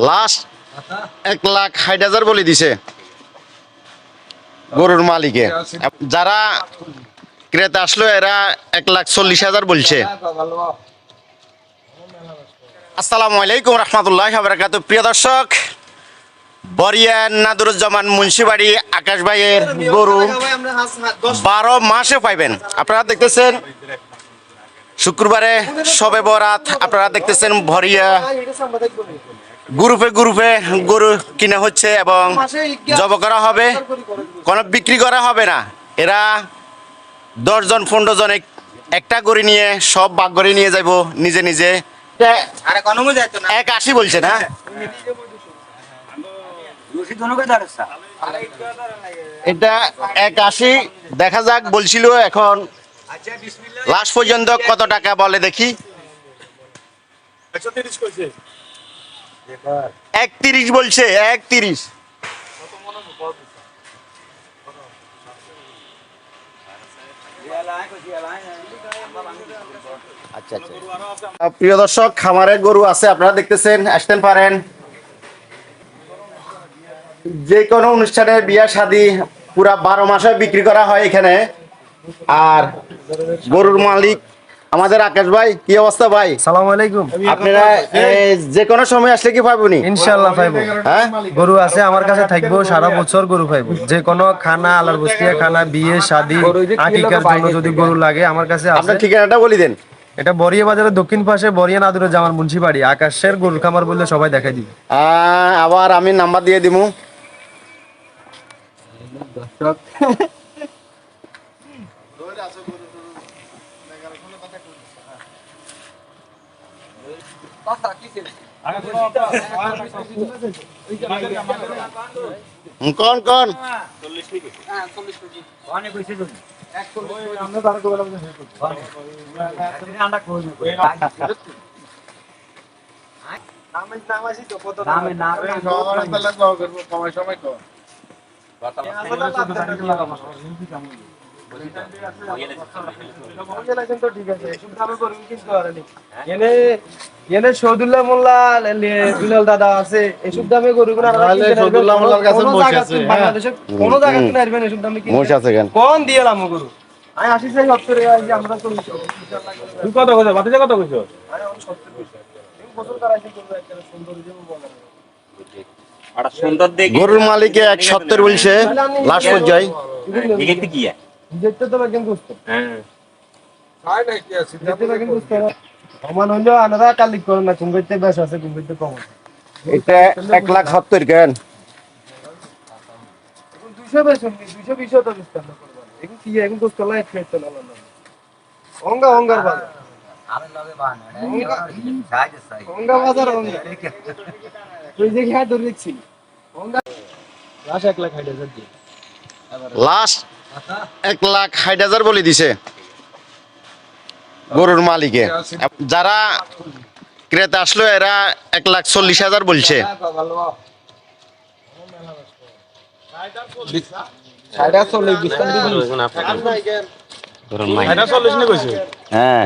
Last 1,60,000 বলে দিছে গরুর মালিকে। যারা ক্রেতা আসলো এরা 1,40,000 বলছে। আসসালামু আলাইকুম রহমতুল্লাহি ওয়া বারাকাতুহু। প্রিয় দর্শক, বরিয়ান নাদুরুজ্জামান মুন্সিবাড়ি আকাশ ভাইয়ের গরু 12 মাসে পাইবেন। আপনারা দেখতেছেন শুক্রবারে শবে বরাত, আপনারা দেখতেছেন ভরিয়া গ্রুপে গ্রুপে গরু কিনা হচ্ছে এবং জব করা হবে, কোনো বিক্রি করা হবে না। এরা 10 জন 15 জন একটা গরু নিয়ে সব ভাগ করে নিয়ে যাইব নিজে নিজে। 180 বলছে না, এটা 180 দেখা যাক বলছিল। এখন লাস্ট পর্যন্ত কত টাকা বলে দেখি। 31 বলছে, 31। আচ্ছা আচ্ছা, প্রিয় দর্শক, খামারে গরু আছে, আপনারা দেখতেছেন, আসতে পারেন। যে কোনো অনুষ্ঠানে বিয়া শাদী পুরা 12 মাসে বিক্রি করা হয় এখানে। আর গরুর মালিক আমাদের আকাশ ভাই। কি অবস্থা ভাই? আসসালামু আলাইকুম। আপনারা যে কোনো সময় আসলে কি পাইবনি? ইনশাআল্লাহ পাইবো। হ্যাঁ, গরু আছে আমার কাছে, থাকবো সারা বছর গরু পাইবো। যে কোনো খানা, আলার বস্তিয়া খানা, বিয়ে শাদী আকিকার জন্য যদি গরু লাগে আমার কাছে আছে। আপনার ঠিকানাটা বলি দেন। এটা বরিয়া বাজারের দক্ষিণ পাশে বরিয়া নাদুরুজ্জামান মুন্সিবাড়ি আকাশের গরুর খামার বললে সবাই দেখাই দিবে। আবার আমি নাম্বার দিয়ে দিমু। কোন কোন শহীদুল্লাহ মোল্লা বিনল দাদা আছে, এসব দামে গরু বাংলাদেশের কোন জায়গা থেকে আসবেন এসব দামে কোন দিয়েলাম গরু। আমি 80 চাই 70 আমরা কত কত বাতিজা কত কইছো? গরুর মালিকে 170 বলছে লাস্ট পর্যায়ে। সমান হইলো আনারা কালিক করেন না, কুম্ভইতে বেশ আছে, কুম্ভইতে কম আছে। এটা 1,70,000 কেন? 200 বেশ 220 তো বিস্তার না করবা। এখন কি এখন তো চলা এক ফেট চলা না। অঙ্গা অঙ্গার বাজার আমি লগে বান অঙ্গা বাজার অঙ্গা তুই যে ঘাট ধরে দেখছি অঙ্গা লাস্ট 1,60,000 দি। লাস্ট 1,60,000 বলে দিছে গরুর মালিকে। যারা ক্রেতা আসলো এরা 1,40,000 বলছে। হ্যাঁ।